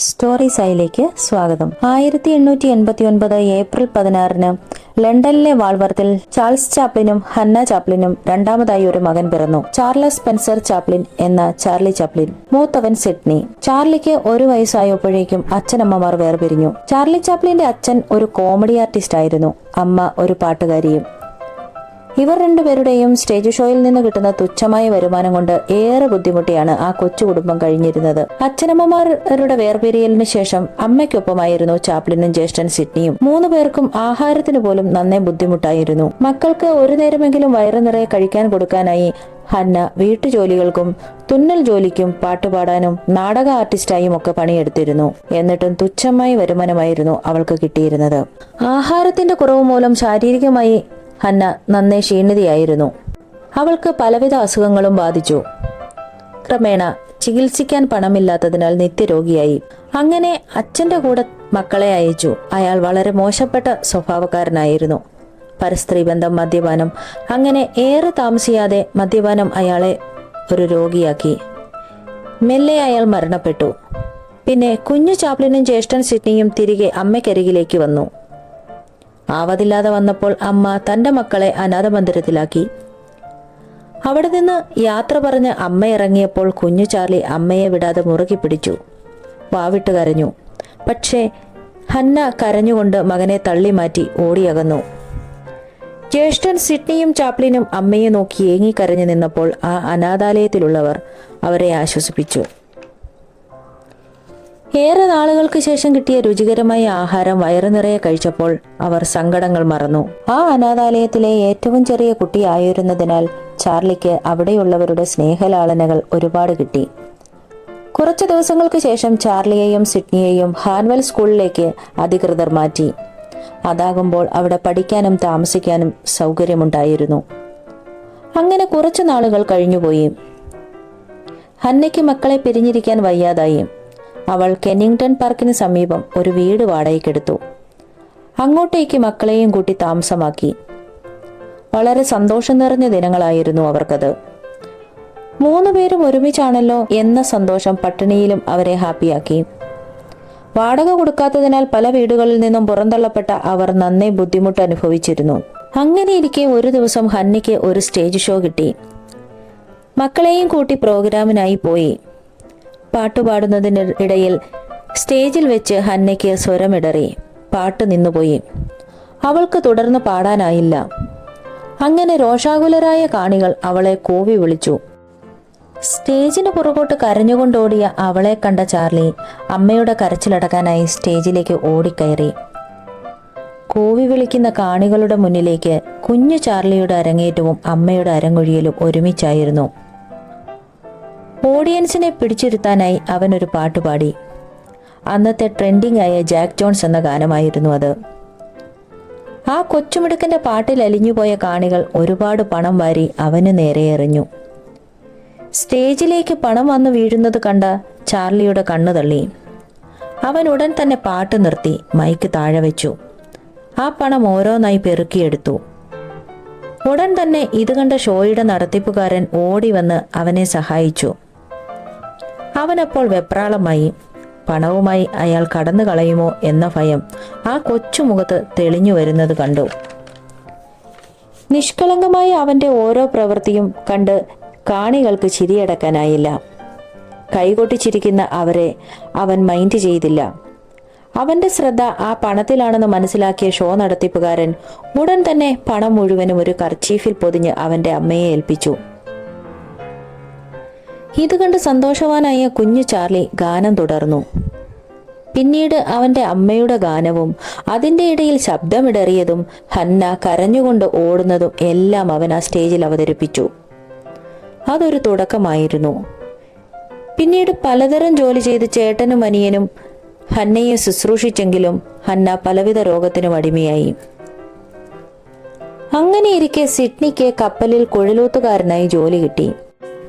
Story സൈലേക്ക് സ്വാഗതം. 1889 April 16 ലണ്ടനിലെ വാൾവർത്തിൽ Charles ചാപ്ലിനും Hannah ചാപ്ലിനും രണ്ടാമതായി ഒരു മകൻ പിറന്നു. ചാർലസ് സ്പെൻസർ ചാപ്ലിൻ എന്ന ചാർലി ചാപ്ലിൻ. മൂത്തവൻ സിഡ്നി. ചാർലിക്ക് 1 വയസ്സായപ്പോഴേക്കും അച്ഛനമ്മമാർ വേർപിരിഞ്ഞു. ചാർലി ചാപ്ലിന്റെ അച്ഛൻ ഒരു കോമഡി ആർട്ടിസ്റ്റ് ആയിരുന്നു, അമ്മ ഒരു പാട്ടുകാരിയും. ഇവർ രണ്ടുപേരുടെയും സ്റ്റേജ് ഷോയിൽ നിന്ന് കിട്ടുന്ന തുച്ഛമായ വരുമാനം കൊണ്ട് ഏറെ ബുദ്ധിമുട്ടിയാണ് ആ കൊച്ചു കുടുംബം കഴിഞ്ഞിരുന്നത്. അച്ഛനമ്മമാരുടെ വേർപിരിയലിന് ശേഷം അമ്മയ്ക്കൊപ്പമായിരുന്നു ചാപ്ലിനും ജ്യേഷ്ഠൻ സിഡ്നിയും. 3 പേർക്കും ആഹാരത്തിന് പോലും നന്നേ ബുദ്ധിമുട്ടായിരുന്നു. മക്കൾക്ക് ഒരു നേരമെങ്കിലും വയറു നിറയെ കഴിക്കാൻ കൊടുക്കാനായി ഹന്ന വീട്ടുജോലികൾക്കും തുന്നൽ ജോലിക്കും പാട്ടുപാടാനും നാടക ആർട്ടിസ്റ്റായും ഒക്കെ പണിയെടുത്തിരുന്നു. എന്നിട്ടും തുച്ഛമായ വരുമാനമായിരുന്നു അവൾക്ക് കിട്ടിയിരുന്നത്. ആഹാരത്തിന്റെ കുറവ് മൂലം ശാരീരികമായി ഹന്ന നന്നേ ക്ഷീണിതയായിരുന്നു. അവൾക്ക് പലവിധ അസുഖങ്ങളും ബാധിച്ചു. ക്രമേണ ചികിത്സിക്കാൻ പണമില്ലാത്തതിനാൽ നിത്യരോഗിയായി. അങ്ങനെ അച്ഛന്റെ കൂടെ മക്കളെ അയച്ചു. അയാൾ വളരെ മോശപ്പെട്ട സ്വഭാവക്കാരനായിരുന്നു. പരസ്ത്രീ ബന്ധം, മദ്യപാനം, അങ്ങനെ ഏറെ താമസിയാതെ മദ്യപാനം അയാളെ ഒരു രോഗിയാക്കി. മെല്ലെ അയാൾ മരണപ്പെട്ടു. പിന്നെ കുഞ്ഞു ചാപ്ലിനും ജ്യേഷ്ഠൻ സിഡ്നിയും തിരികെ അമ്മയ്ക്കരികിലേക്ക് വന്നു. ആവതില്ലാതെ വന്നപ്പോൾ അമ്മ തന്റെ മക്കളെ അനാഥമന്ദിരത്തിലാക്കി. അവിടെ നിന്ന് യാത്ര പറഞ്ഞ് അമ്മ ഇറങ്ങിയപ്പോൾ കുഞ്ഞു ചാർലി അമ്മയെ വിടാതെ മുറുകി പിടിച്ചു. വാവിട്ട് കരഞ്ഞു. പക്ഷേ ഹന്ന കരഞ്ഞുകൊണ്ട് മകനെ തള്ളി മാറ്റി ഓടിയകന്നു. ജ്യേഷ്ഠൻ സിഡ്നിയും ചാപ്ലിനും അമ്മയെ നോക്കി ഏങ്ങിക്കരഞ്ഞു നിന്നപ്പോൾ ആ അനാഥാലയത്തിലുള്ളവർ അവരെ ആശ്വസിപ്പിച്ചു. ഏറെ നാളുകൾക്ക് ശേഷം കിട്ടിയ രുചികരമായ ആഹാരം വയറു നിറയെ കഴിച്ചപ്പോൾ അവർ സങ്കടങ്ങൾ മറന്നു. ആ അനാഥാലയത്തിലെ ഏറ്റവും ചെറിയ കുട്ടിയായിരുന്നതിനാൽ ചാർലിക്ക് അവിടെയുള്ളവരുടെ സ്നേഹലാളനകൾ ഒരുപാട് കിട്ടി. കുറച്ചു ദിവസങ്ങൾക്ക് ശേഷം ചാർലിയെയും സിഡ്നിയെയും ഹാൻവെൽ സ്കൂളിലേക്ക് അധികൃതർ മാറ്റി. അതാകുമ്പോൾ അവിടെ പഠിക്കാനും താമസിക്കാനും സൗകര്യമുണ്ടായിരുന്നു. അങ്ങനെ കുറച്ചു നാളുകൾ കഴിഞ്ഞുപോയി. ഹന്നയ്ക്ക് മക്കളെ പിരിഞ്ഞിരിക്കാൻ വയ്യാതായി. അവൾ കെന്നിംഗ്ടൺ പാർക്കിന് സമീപം ഒരു വീട് വാടകയ്ക്കെടുത്തു. അങ്ങോട്ടേക്ക് മക്കളെയും കൂട്ടി താമസമാക്കി. വളരെ സന്തോഷം നിറഞ്ഞ ദിനങ്ങളായിരുന്നു അവർക്കത്. 3 പേരും ഒരുമിച്ചാണല്ലോ എന്ന സന്തോഷം പട്ടിണിയിലും അവരെ ഹാപ്പിയാക്കി. വാടക കൊടുക്കാത്തതിനാൽ പല വീടുകളിൽ നിന്നും പുറന്തള്ളപ്പെട്ട അവർ നന്നേ ബുദ്ധിമുട്ട് അനുഭവിച്ചിരുന്നു. അങ്ങനെയിരിക്കെ ഒരു ദിവസം ഹന്നയ്ക്ക് ഒരു സ്റ്റേജ് ഷോ കിട്ടി. മക്കളെയും കൂട്ടി പ്രോഗ്രാമിനായി പോയി. പാട്ടുപാടുന്നതിനിടയിൽ സ്റ്റേജിൽ വെച്ച് ഹന്നയ്ക്ക് സ്വരമിടറി. പാട്ട് നിന്നുപോയി. അവൾക്ക് തുടർന്ന് പാടാനായില്ല. അങ്ങനെ രോഷാകുലരായ കാണികൾ അവളെ കൂവി വിളിച്ചു. സ്റ്റേജിന് പുറകോട്ട് കരഞ്ഞുകൊണ്ടോടിയ അവളെ കണ്ട ചാർലി അമ്മയുടെ കരച്ചിലടക്കാനായി സ്റ്റേജിലേക്ക് ഓടിക്കയറി. കൂവി വിളിക്കുന്ന കാണികളുടെ മുന്നിലേക്ക് കുഞ്ഞു ചാർലിയുടെ അരങ്ങേറ്റവും അമ്മയുടെ അരങ്ങൊഴിയലും ഒരുമിച്ചായിരുന്നു. ഓഡിയൻസിനെ പിടിച്ചിരുത്താനായി അവൻ ഒരു പാട്ടുപാടി. അന്നത്തെ ട്രെൻഡിംഗ് ആയ ജാക്ക് ജോൺസ് എന്ന ഗാനമായിരുന്നു അത്. ആ കൊച്ചുമിടുക്കന്റെ പാട്ടിൽ അലിഞ്ഞുപോയ കാണികൾ ഒരുപാട് പണം വാരി അവന് നേരെ എറിഞ്ഞു. സ്റ്റേജിലേക്ക് പണം വന്നു വീഴുന്നത് കണ്ട ചാർലിയുടെ കണ്ണു തള്ളി. അവൻ ഉടൻ തന്നെ പാട്ട് നിർത്തി മൈക്ക് താഴെ വെച്ചു. ആ പണം ഓരോന്നായി പെറുക്കിയെടുത്തു. ഉടൻ തന്നെ ഇത് കണ്ട ഷോയുടെ നടത്തിപ്പുകാരൻ ഓടി വന്ന് അവനെ സഹായിച്ചു. അവനപ്പോൾ വെപ്രാളമായി. പണവുമായി അയാൾ കടന്നു കളയുമോ എന്ന ഭയം ആ കൊച്ചുമുഖത്ത് തെളിഞ്ഞു വരുന്നത് കണ്ടു. നിഷ്കളങ്കമായ അവന്റെ ഓരോ പ്രവൃത്തിയും കണ്ട് കാണികൾക്ക് ചിരിയടക്കാനായില്ല. കൈകൊട്ടിച്ചിരിക്കുന്ന അവരെ അവൻ മൈൻഡ് ചെയ്തില്ല. അവന്റെ ശ്രദ്ധ ആ പണത്തിലാണെന്ന് മനസ്സിലാക്കിയ ഷോ നടത്തിപ്പുകാരൻ ഉടൻ തന്നെ പണം മുഴുവനും ഒരു കർച്ചീഫിൽ പൊതിഞ്ഞ് അവന്റെ അമ്മയെ ഏൽപ്പിച്ചു. ഇത് കണ്ട് സന്തോഷവാനായ കുഞ്ഞു ചാർലി ഗാനം തുടർന്നു. പിന്നീട് അവന്റെ അമ്മയുടെ ഗാനവും അതിന്റെ ഇടയിൽ ശബ്ദമിടറിയതും ഹന്ന കരഞ്ഞുകൊണ്ട് ഓടുന്നതും എല്ലാം അവൻ ആ സ്റ്റേജിൽ അവതരിപ്പിച്ചു. അതൊരു തുടക്കമായിരുന്നു. പിന്നീട് പലതരം ജോലി ചെയ്ത് ചേട്ടനും അനിയനും ഹന്നയെ ശുശ്രൂഷിച്ചെങ്കിലും ഹന്ന പലവിധ രോഗത്തിനും അടിമയായി. അങ്ങനെയിരിക്കെ സിഡ്നിക്ക് കപ്പലിൽ കുഴലൂത്തുകാരനായി ജോലി കിട്ടി.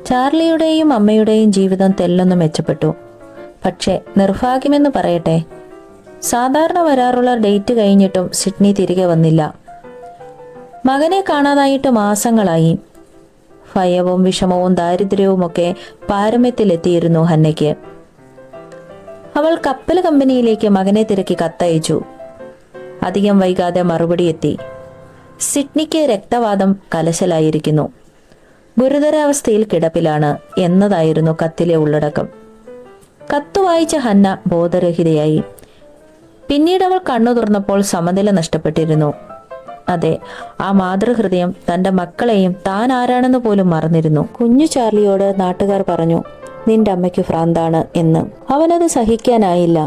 ചാർലിയുടെയും അമ്മയുടെയും ജീവിതം തെല്ലൊന്നും മെച്ചപ്പെട്ടു. പക്ഷെ നിർഭാഗ്യമെന്ന് പറയട്ടെ, സാധാരണ വരാറുള്ള ഡേറ്റ് കഴിഞ്ഞിട്ടും സിഡ്നി തിരികെ വന്നില്ല. മകനെ കാണാതായിട്ട് മാസങ്ങളായി. ഭയവും വിഷമവും ദാരിദ്ര്യവുമൊക്കെ പാരമ്യത്തിലെത്തിയിരുന്നു ഹന്നയ്ക്ക്. അവൾ കപ്പൽ കമ്പനിയിലേക്ക് മകനെ തിരക്കി കത്തയച്ചു. അധികം വൈകാതെ മറുപടി എത്തി. സിഡ്നിക്ക് രക്തവാതം കലശലായിരിക്കുന്നു, ഗുരുതരാവസ്ഥയിൽ കിടപ്പിലാണ് എന്നതായിരുന്നു കത്തിലെ ഉള്ളടക്കം. കത്ത് വായിച്ച ഹന്ന ബോധരഹിതയായി. പിന്നീട് അവൾ കണ്ണു തുറന്നപ്പോൾ സമനില നഷ്ടപ്പെട്ടിരുന്നു. അതെ, ആ മാതൃഹൃദയം തന്റെ മക്കളെയും താൻ ആരാണെന്ന് പോലും മറന്നിരുന്നു. കുഞ്ഞു ചാർലിയോട് നാട്ടുകാർ പറഞ്ഞു, നിന്റെ അമ്മയ്ക്ക് ഭ്രാന്താണ് എന്ന്. അവനത് സഹിക്കാനായില്ല.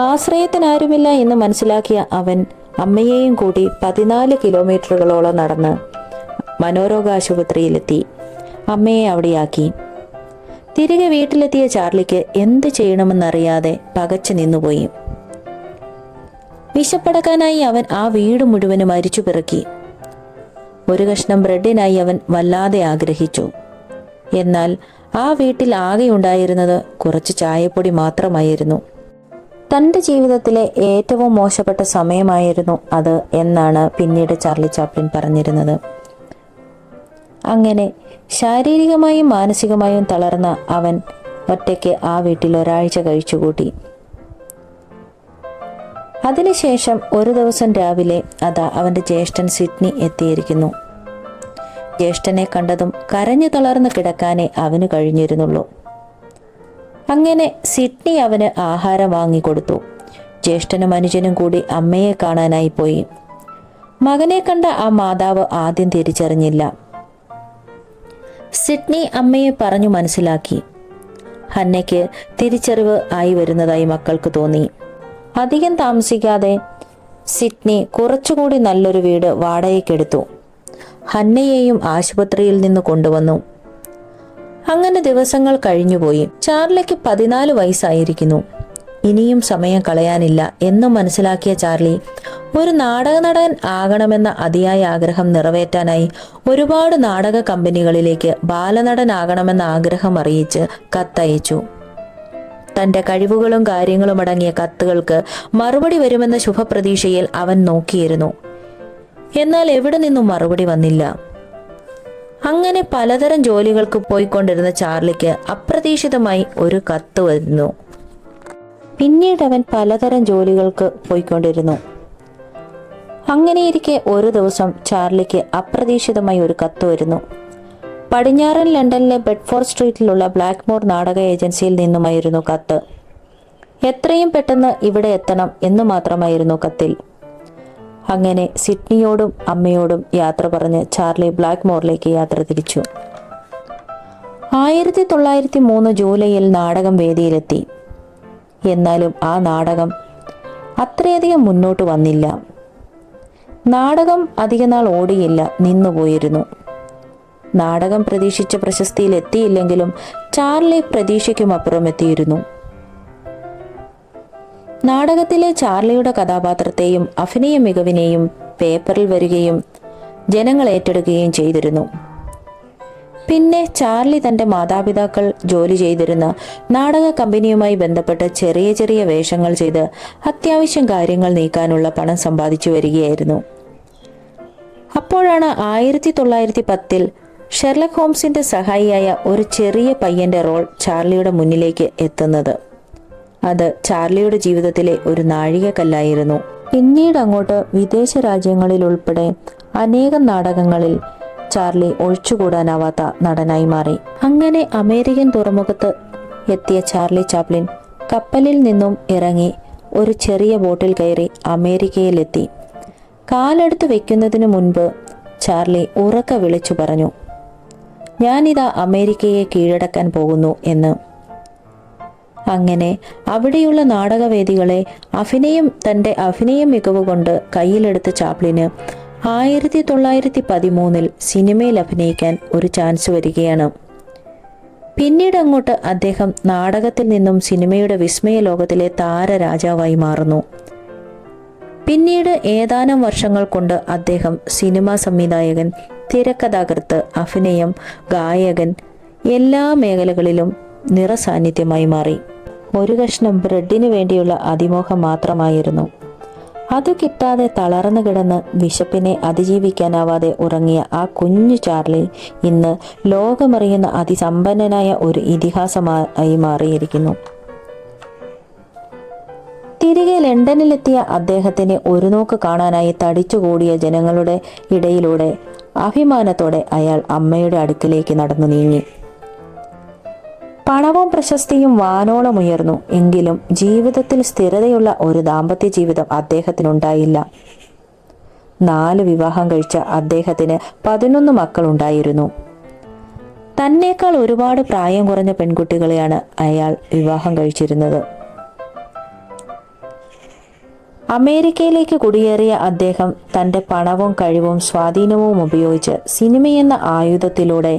ആശ്രയത്തിനാരുമില്ല എന്ന് മനസ്സിലാക്കിയ അവൻ അമ്മയെയും കൂടി 14 കിലോമീറ്ററുകളോളം നടന്ന് മനോരോഗ ആശുപത്രിയിലെത്തി. അമ്മയെ അവിടെയാക്കി. തിരികെ വീട്ടിലെത്തിയ ചാർലിക്ക് എന്ത് ചെയ്യണമെന്നറിയാതെ പകച്ചു നിന്നുപോയി. വിശപ്പടക്കാനായി അവൻ ആ വീട് മുഴുവനും അരിച്ചു പിറക്കി. ഒരു കഷ്ണം ബ്രെഡിനായി അവൻ വല്ലാതെ ആഗ്രഹിച്ചു. എന്നാൽ ആ വീട്ടിൽ ആകെ ഉണ്ടായിരുന്നത് കുറച്ച് ചായപ്പൊടി മാത്രമായിരുന്നു. തന്റെ ജീവിതത്തിലെ ഏറ്റവും മോശപ്പെട്ട സമയമായിരുന്നു അത് എന്നാണ് പിന്നീട് ചാർലി ചാപ്ലിൻ പറഞ്ഞിരുന്നത്. അങ്ങനെ ശാരീരികമായും മാനസികമായും തളർന്ന അവൻ ഒറ്റയ്ക്ക് ആ വീട്ടിൽ ഒരാഴ്ച കഴിച്ചുകൂട്ടി. അതിനുശേഷം ഒരു ദിവസം രാവിലെ അതാ അവന്റെ ജ്യേഷ്ഠൻ സിഡ്നി എത്തിയിരിക്കുന്നു. ജ്യേഷ്ഠനെ കണ്ടതും കരഞ്ഞു തളർന്ന് കിടക്കാനേ അവന് കഴിഞ്ഞിരുന്നുള്ളൂ. അങ്ങനെ സിഡ്നി അവന് ആഹാരം വാങ്ങിക്കൊടുത്തു. ജ്യേഷ്ഠനും അനുജനും കൂടി അമ്മയെ കാണാനായി പോയി. മകനെ കണ്ട ആ മാതാവ് ആദ്യം തിരിച്ചറിഞ്ഞില്ല. സിഡ്നി അമ്മയെ പറഞ്ഞു മനസ്സിലാക്കി. ഹന്നയ്ക്ക് തിരിച്ചറിവ് ആയി വരുന്നതായി മക്കൾക്ക് തോന്നി. അധികം താമസിക്കാതെ സിഡ്നി കുറച്ചുകൂടി നല്ലൊരു വീട് വാടകയ്ക്കെടുത്തു. ഹന്നയെയും ആശുപത്രിയിൽ നിന്ന് കൊണ്ടുവന്നു. അങ്ങനെ ദിവസങ്ങൾ കഴിഞ്ഞുപോയി. ചാർലിക്ക് 14 വയസ്സായിരിക്കുന്നു. ഇനിയും സമയം കളയാനില്ല എന്നും മനസ്സിലാക്കിയ ചാർലി ഒരു നാടക നടൻ ആകണമെന്ന അതിയായ ആഗ്രഹം നിറവേറ്റാനായി ഒരുപാട് നാടക കമ്പനികളിലേക്ക് ബാലനടനാകണമെന്ന ആഗ്രഹം അറിയിച്ച് കത്തയച്ചു. തന്റെ കഴിവുകളും കാര്യങ്ങളും അടങ്ങിയ കത്തുകൾക്ക് മറുപടി വരുമെന്ന ശുഭപ്രതീക്ഷയിൽ അവൻ നോക്കിയിരുന്നു. എന്നാൽ എവിടെ നിന്നും മറുപടി വന്നില്ല. അങ്ങനെ പലതരം ജോലികൾക്ക് പോയിക്കൊണ്ടിരുന്ന ചാർലിക്ക് അപ്രതീക്ഷിതമായി ഒരു കത്ത് വരുന്നു. പിന്നീട് അവൻ പലതരം ജോലികൾക്ക് പോയിക്കൊണ്ടിരുന്നു. അങ്ങനെയിരിക്കെ ഒരു ദിവസം ചാർലിക്ക് അപ്രതീക്ഷിതമായി ഒരു കത്ത് വരുന്നു. പടിഞ്ഞാറൻ ലണ്ടനിലെ ബെഡ്ഫോർഡ് സ്ട്രീറ്റിലുള്ള ബ്ലാക്ക്മോർ നാടക ഏജൻസിയിൽ നിന്നുമായിരുന്നു കത്ത്. എത്രയും പെട്ടെന്ന് ഇവിടെ എത്തണം എന്ന് മാത്രമായിരുന്നു കത്തിൽ. അങ്ങനെ സിഡ്നിയോടും അമ്മയോടും യാത്ര പറഞ്ഞ് ചാർലി ബ്ലാക്ക്മോറിലേക്ക് യാത്ര തിരിച്ചു. 1903 ജൂലൈയിൽ നാടകം വേദിയിലെത്തി. എന്നാലും ആ നാടകം അത്രയധികം മുന്നോട്ട് വന്നില്ല. നാടകം അധികനാൾ ഓടിയില്ല, നിന്നുപോയിരുന്നു. നാടകം പ്രതീക്ഷിച്ച പ്രശസ്തിയിൽ എത്തിയില്ലെങ്കിലും ചാർലി പ്രതീക്ഷയ്ക്കുമപ്പുറം എത്തിയിരുന്നു. നാടകത്തിലെ ചാർലിയുടെ കഥാപാത്രത്തെയും അഭിനയ മികവിനെയും പേപ്പറിൽ വരികയും ജനങ്ങൾ ഏറ്റെടുക്കുകയും ചെയ്തിരുന്നു. പിന്നെ ചാർലി തന്റെ മാതാപിതാക്കൾ ജോലി ചെയ്തിരുന്ന നാടക കമ്പനിയുമായി ബന്ധപ്പെട്ട് ചെറിയ ചെറിയ വേഷങ്ങൾ ചെയ്ത് അത്യാവശ്യം കാര്യങ്ങൾ നീക്കാനുള്ള പണം സമ്പാദിച്ചു വരികയായിരുന്നു. അപ്പോഴാണ് 1910 ഷെർലക് ഹോംസിന്റെ സഹായിയായ ഒരു ചെറിയ പയ്യന്റെ റോൾ ചാർലിയുടെ മുന്നിലേക്ക് എത്തുന്നത്. അത് ചാർലിയുടെ ജീവിതത്തിലെ ഒരു നാഴികക്കല്ലായിരുന്നു. പിന്നീട് അങ്ങോട്ട് വിദേശ രാജ്യങ്ങളിൽ ഉൾപ്പെടെ അനേകം നാടകങ്ങളിൽ ചാർലി ഒഴിച്ചുകൂടാനാവാത്ത നടനായി മാറി. അങ്ങനെ അമേരിക്കൻ തുറമുഖത്ത് എത്തിയ ചാർലി ചാപ്ലിൻ കപ്പലിൽ നിന്നും ഇറങ്ങി ഒരു ചെറിയ ബോട്ടിൽ കയറി അമേരിക്കയിലെത്തി. കാലെടുത്ത് വെക്കുന്നതിനു മുൻപ് ചാർലി ഉറക്കെ വിളിച്ചു പറഞ്ഞു, ഞാനിതാ അമേരിക്കയെ കീഴടക്കാൻ പോകുന്നു എന്ന്. അങ്ങനെ അവിടെയുള്ള നാടകവേദികളെ തന്റെ അഭിനയ മികവ് കൊണ്ട് കയ്യിലെടുത്ത ചാപ്ലിന് 1913 സിനിമയിൽ അഭിനയിക്കാൻ ഒരു ചാൻസ് വരികയാണ്. പിന്നീട് അങ്ങോട്ട് അദ്ദേഹം നാടകത്തിൽ നിന്നും സിനിമയുടെ വിസ്മയ ലോകത്തിലെ താരരാജാവായി മാറുന്നു. പിന്നീട് ഏതാനും വർഷങ്ങൾ കൊണ്ട് അദ്ദേഹം സിനിമാ സംവിധായകൻ, തിരക്കഥാകൃത്ത്, അഭിനയം, ഗായകൻ എല്ലാ മേഖലകളിലും നിറസാന്നിധ്യമായി മാറി. ഒരു കഷ്ണം ബ്രെഡിന് വേണ്ടിയുള്ള അതിമോഹം മാത്രമായിരുന്നു. അത് കിട്ടാതെ തളർന്നു കിടന്ന് വിശപ്പിനെ അതിജീവിക്കാനാവാതെ ഉറങ്ങിയ ആ കുഞ്ഞു ചാർലി ഇന്ന് ലോകമറിയുന്ന അതിസമ്പന്നനായ ഒരു ഇതിഹാസമായി മാറിയിരിക്കുന്നു. തിരികെ ലണ്ടനിലെത്തിയ അദ്ദേഹത്തിന് ഒരു നോക്ക് കാണാനായി തടിച്ചുകൂടിയ ജനങ്ങളുടെ ഇടയിലൂടെ അഭിമാനത്തോടെ അയാൾ അമ്മയുടെ അടുക്കിലേക്ക് നടന്നു നീങ്ങി. പണവും പ്രശസ്തിയും വാനോളം ഉയർന്നു. എങ്കിലും ജീവിതത്തിൽ സ്ഥിരതയുള്ള ഒരു ദാമ്പത്യ ജീവിതം അദ്ദേഹത്തിനുണ്ടായില്ല. 4 വിവാഹം കഴിച്ച അദ്ദേഹത്തിന് 11 മക്കളുണ്ടായിരുന്നു. തന്നേക്കാൾ ഒരുപാട് പ്രായം കുറഞ്ഞ പെൺകുട്ടികളെയാണ് അയാൾ വിവാഹം കഴിച്ചിരുന്നത്. അമേരിക്കയിലേക്ക് കുടിയേറിയ അദ്ദേഹം തന്റെ പണവും കഴിവും സ്വാധീനവും ഉപയോഗിച്ച് സിനിമയെന്ന ആയുധത്തിലൂടെ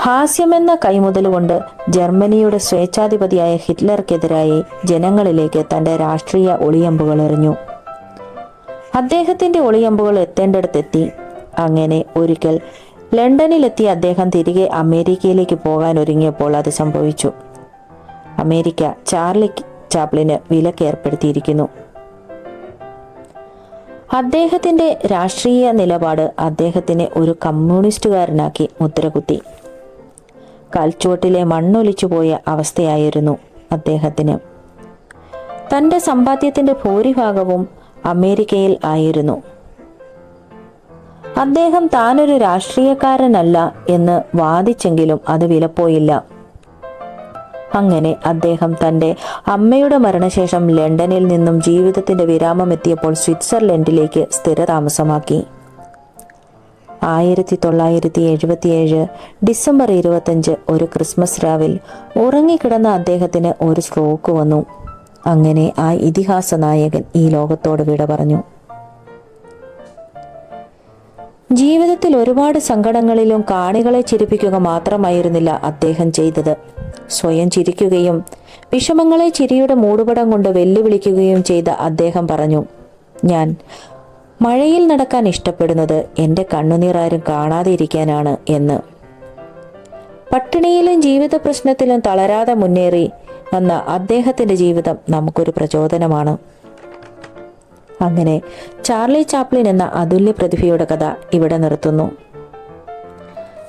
ഹാസ്യമെന്ന കൈമുതലുകൊണ്ട് ജർമ്മനിയുടെ സ്വേച്ഛാധിപതിയായ ഹിറ്റ്ലർക്കെതിരായി ജനങ്ങളിലേക്ക് തന്റെ രാഷ്ട്രീയ ഒളിയമ്പുകൾ എറിഞ്ഞു. അദ്ദേഹത്തിന്റെ ഒളിയമ്പുകൾ എത്തേണ്ടടുത്തെത്തി. അങ്ങനെ ഒരിക്കൽ ലണ്ടനിലെത്തിയ അദ്ദേഹം തിരികെ അമേരിക്കയിലേക്ക് പോകാൻ ഒരുങ്ങിയപ്പോൾ അത് സംഭവിച്ചു. അമേരിക്ക ചാർലി ചാപ്ലിന് വിലക്കേർപ്പെടുത്തിയിരിക്കുന്നു. അദ്ദേഹത്തിന്റെ രാഷ്ട്രീയ നിലപാട് അദ്ദേഹത്തിനെ ഒരു കമ്മ്യൂണിസ്റ്റുകാരനാക്കി മുദ്രകുത്തി. കൽച്ചുവട്ടിലെ മണ്ണൊലിച്ചുപോയ അവസ്ഥയായിരുന്നു അദ്ദേഹത്തിന്. തന്റെ സമ്പാദ്യത്തിന്റെ ഭൂരിഭാഗവും അമേരിക്കയിൽ ആയിരുന്നു. അദ്ദേഹം താനൊരു രാഷ്ട്രീയക്കാരനല്ല എന്ന് വാദിച്ചെങ്കിലും അത് വിലപ്പോയില്ല. അങ്ങനെ അദ്ദേഹം തന്റെ അമ്മയുടെ മരണശേഷം ലണ്ടനിൽ നിന്നും ജീവിതത്തിന്റെ വിരാമം എത്തിയപ്പോൾ സ്വിറ്റ്സർലൻഡിലേക്ക് സ്ഥിരതാമസമാക്കി. 1977 ഡിസംബർ 25 ഒരു ക്രിസ്മസ് രാവിൽ ഉറങ്ങിക്കിടന്ന അദ്ദേഹത്തിന് ഒരു സ്ട്രോക്ക് വന്നു. അങ്ങനെ ആ ഇതിഹാസ നായകൻ ഈ ലോകത്തോട് വിട പറഞ്ഞു. ജീവിതത്തിൽ ഒരുപാട് സങ്കടങ്ങളിലും കാണികളെ ചിരിപ്പിക്കുക മാത്രമായിരുന്നില്ല അദ്ദേഹം ചെയ്തത്. സ്വയം ചിരിക്കുകയും വിഷമങ്ങളെ ചിരിയുടെ മൂടുപടം കൊണ്ട് വെല്ലുവിളിക്കുകയും ചെയ്ത അദ്ദേഹം പറഞ്ഞു, ഞാൻ മഴയിൽ നടക്കാൻ ഇഷ്ടപ്പെടുന്നത് എൻ്റെ കണ്ണുനീർ ആരും കാണാതെ ഇരിക്കാനാണ് എന്ന്. പട്ടിണിയിലും ജീവിത പ്രശ്നത്തിലും തളരാതെ മുന്നേറി വന്ന അദ്ദേഹത്തിന്റെ ജീവിതം നമുക്കൊരു പ്രചോദനമാണ്. അങ്ങനെ ചാർലി ചാപ്ലിൻ എന്ന അതുല്യ പ്രതിഭയുടെ കഥ ഇവിടെ നിർത്തുന്നു.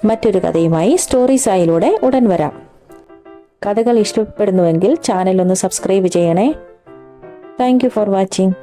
മറ്റൊരു കഥയുമായി സ്റ്റോറീസായിലൂടെ ഉടൻ വരാം. കഥകൾ ഇഷ്ടപ്പെടുന്നുവെങ്കിൽ ചാനൽ ഒന്ന് സബ്സ്ക്രൈബ് ചെയ്യണേ. Thank you for watching.